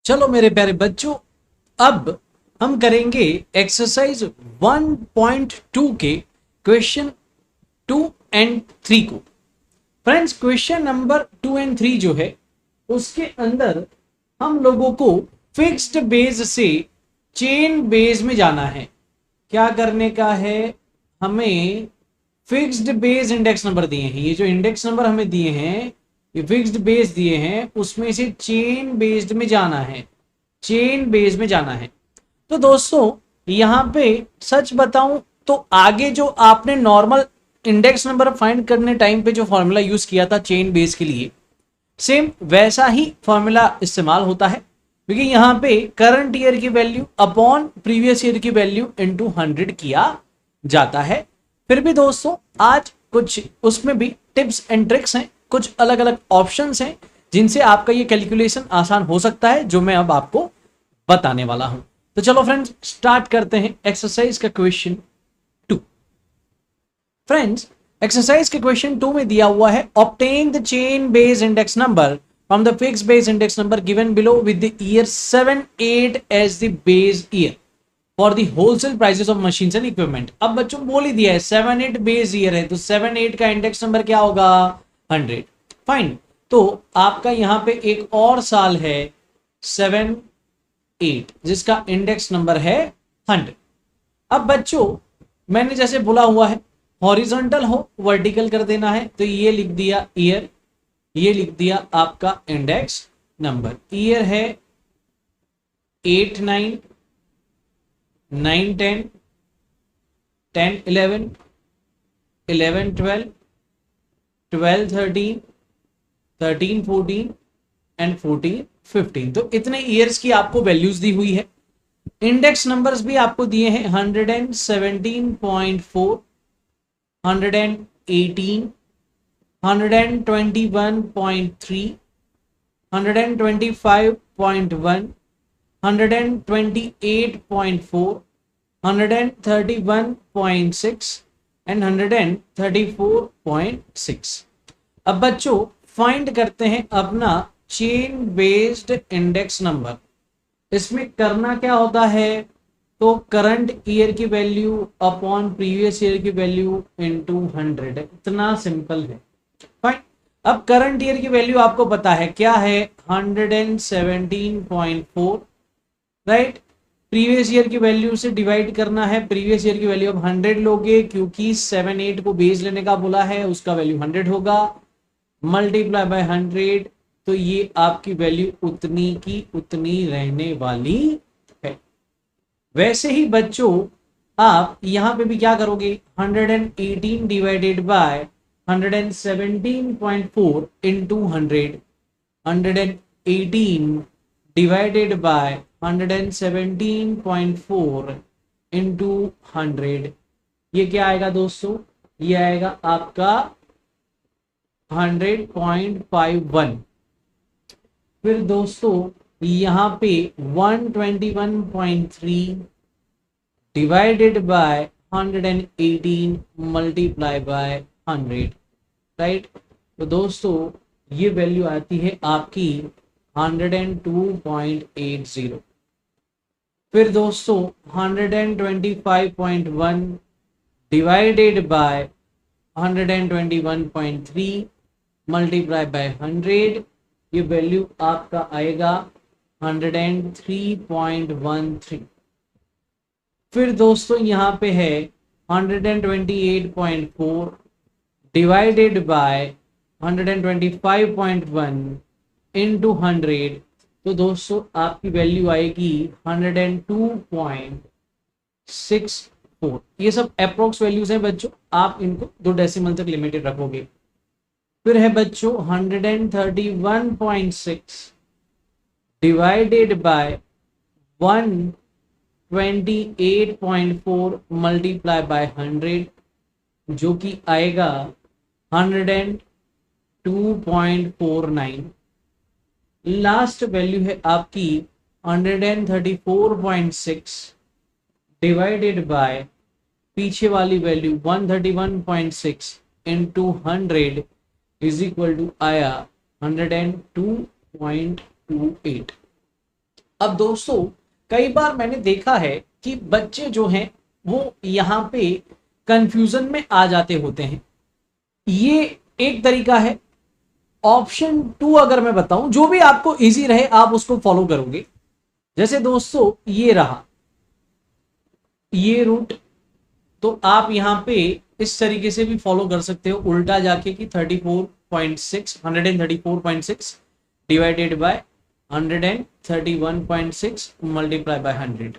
चलो मेरे प्यारे बच्चों, अब हम करेंगे एक्सरसाइज 1.2 के क्वेश्चन 2 एंड 3 को। फ्रेंड्स, क्वेश्चन नंबर 2 एंड 3 जो है उसके अंदर हम लोगों को फिक्स्ड बेस से चेन बेस में जाना है। क्या करने का है? हमें फिक्स्ड बेस इंडेक्स नंबर दिए हैं, ये जो इंडेक्स नंबर हमें दिए हैं, ये फिक्स्ड बेस दिए हैं, उसमें से चेन बेस्ड में जाना है, चेन बेस में जाना है। तो दोस्तों यहां पे सच बताऊं तो आगे जो आपने नॉर्मल इंडेक्स नंबर फाइंड करने टाइम पे जो फॉर्मूला यूज किया था चेन बेस के लिए, सेम वैसा ही फॉर्मूला इस्तेमाल होता है, क्योंकि यहां पे करंट ईयर की वैल्यू अपॉन प्रीवियस ईयर की वैल्यू इनटू 100 किया जाता है। फिर भी दोस्तों आज कुछ उसमें भी टिप्स एंड ट्रिक्स हैं, कुछ अलग अलग ऑप्शंस हैं जिनसे आपका ये कैलकुलेशन आसान हो सकता है, जो मैं अब आपको बताने वाला हूं। तो चलो फ्रेंड्स स्टार्ट करते हैं एक्सरसाइज का क्वेश्चन 2। फ्रेंड्स, एक्सरसाइज के क्वेश्चन 2 में दिया हुआ है obtain the chain base index number from the fixed base index number given below with the year 7-8 as the base year for the wholesale prices of machines and equipment. अब बच्चों बोल ही दिया है 7-8 बेस ईयर है, तो 7-8 का index number क्या होगा? 100। फाइन। तो आपका यहां पे एक और साल है 7-8 जिसका इंडेक्स नंबर है 100। अब बच्चों मैंने जैसे बोला हुआ है हॉरिजॉन्टल हो वर्टिकल कर देना है, तो ये लिख दिया ईयर, ये लिख दिया आपका इंडेक्स नंबर। ईयर है 8, 9, 9, 10, 10, 11, 11, 12, 12, 13, 13, 14 एंड 14, 15। तो इतने ईयर्स की आपको वैल्यूज दी हुई है। इंडेक्स नंबर्स भी आपको दिए हैं 117.4, 118, 121.3, 125.1, 128.4, 131.6 एंड 134.6। अब बच्चों फाइंड करते हैं अपना चेन बेस्ड इंडेक्स नंबर। इसमें करना क्या होता है? तो करंट ईयर की वैल्यू अपॉन प्रीवियस ईयर की वैल्यू इनटू 100, इतना सिंपल है। फाइन। अब करंट ईयर की वैल्यू आपको पता है क्या है, 117.4, राइट। प्रीवियस ईयर की वैल्यू से डिवाइड करना है, प्रीवियस ईयर की वैल्यू अब 100 लोगे, क्योंकि 7-8 को बेस लेने का बोला है, उसका वैल्यू 100 होगा, मल्टीप्लाई बाय 100, तो ये आपकी वैल्यू उतनी की उतनी रहने वाली है। वैसे ही बच्चों आप यहां पे भी क्या करोगे, 118 divided by 117.4 into 100, 118 divided by 117.4 into 100, ये क्या आएगा दोस्तों? ये आएगा आपका 100.51। फिर दोस्तों यहां पे 121.3 divided by 118 multiply by 100, right. तो दोस्तों ये वैल्यू आती है आपकी 102.80। फिर दोस्तों 125.1 डिवाइडेड बाय 121.3 मल्टीप्लाई बाय 100, ये वैल्यू आपका आएगा 103.13। फिर दोस्तों यहां पे है 128.4 डिवाइडेड बाय 125.1 इंटू 100, तो दोस्तों आपकी वैल्यू आएगी 102.64। ये सब अप्रोक्स वैल्यूज हैं बच्चों, आप इनको 2 डेसिमल तक लिमिटेड रखोगे। फिर है बच्चों 131.6 डिवाइडेड बाय 128.4 मल्टीप्लाई बाय 100, जो कि आएगा 102.49। लास्ट वैल्यू है आपकी 134.6 डिवाइडेड बाय पीछे वाली value 131.6 into 100 is equal to आया 102.28। अब दोस्तों कई बार मैंने देखा है कि बच्चे जो हैं वो यहाँ पे कंफ्यूजन में आ जाते होते हैं। ये एक तरीका है। ऑप्शन 2 अगर मैं बताऊं, जो भी आपको इजी रहे आप उसको फॉलो करोगे। जैसे दोस्तों ये रहा ये रूट, तो आप यहां पे इस तरीके से भी फॉलो कर सकते हो, उल्टा जाके कि 134.6 डिवाइडेड बाय 131.6 मल्टीप्लाई बाय 100।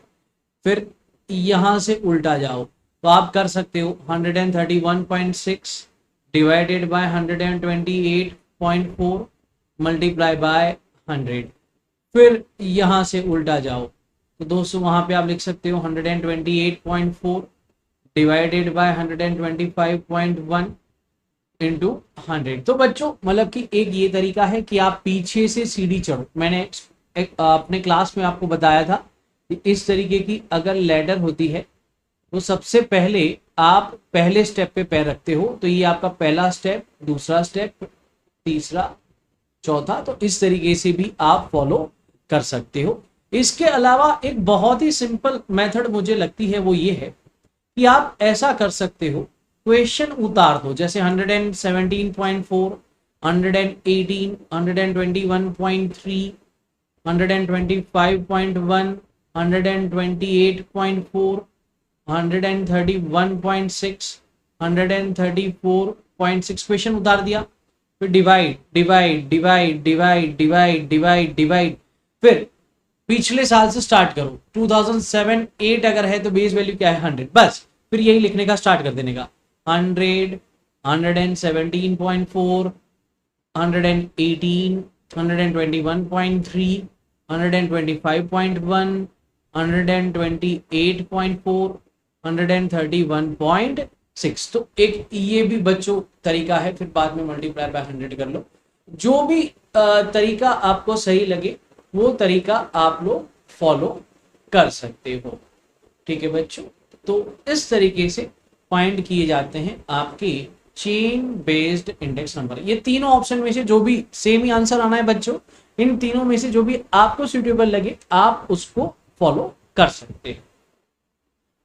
फिर यहां से उल्टा जाओ तो आप कर सकते हो 131.6 डिवाइडेड बाय 128.4 मल्टीप्लाई बाय 100। फिर यहां से उल्टा जाओ तो दोस्तों वहां पे आप लिख सकते हो 128.4 डिवाइडेड बाय 125.1 इंटू 100। तो बच्चों मतलब कि एक ये तरीका है कि आप पीछे से सीढ़ी चढ़ो। मैंने अपने क्लास में आपको बताया था कि इस तरीके की अगर लैडर होती है तो सबसे पहले आप पहले स्टेप पे पैर रखते हो, तो ये आपका पहला स्टेप, दूसरा स्टेप, तीसरा, चौथा। तो इस तरीके से भी आप फॉलो कर सकते हो। इसके अलावा एक बहुत ही सिंपल मेथड मुझे लगती है वो ये है कि आप ऐसा कर सकते हो, क्वेश्चन उतार दो। जैसे 117.4, 118, 121.3, 125.1, 128.4, 131.6, 134.6 क्वेश्चन उतार दिया। फिर divide divide divide divide divide divide divide, फिर पिछले साल से स्टार्ट करो। 2007-8 अगर है तो बेस वैल्यू क्या है 100, बस फिर यही लिखने का स्टार्ट कर देने का। 100, 117.4, 118, 121.3, 125.1, 128.4, 131.6। तो एक ये भी बच्चों तरीका है। फिर बाद में मल्टीप्लाई बाय 100 कर लो। जो भी तरीका आपको सही लगे वो तरीका आप लोग फॉलो कर सकते हो। ठीक है बच्चों, तो इस तरीके से फाइंड किए जाते हैं आपके चेन बेस्ड इंडेक्स नंबर। ये तीनों ऑप्शन में से जो भी सेम ही आंसर आना है बच्चों, इन तीनों में से जो भी आपको सुटेबल लगे आप उसको फॉलो कर सकते हैं।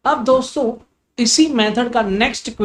अब दोस्तों इसी मेथड का नेक्स्ट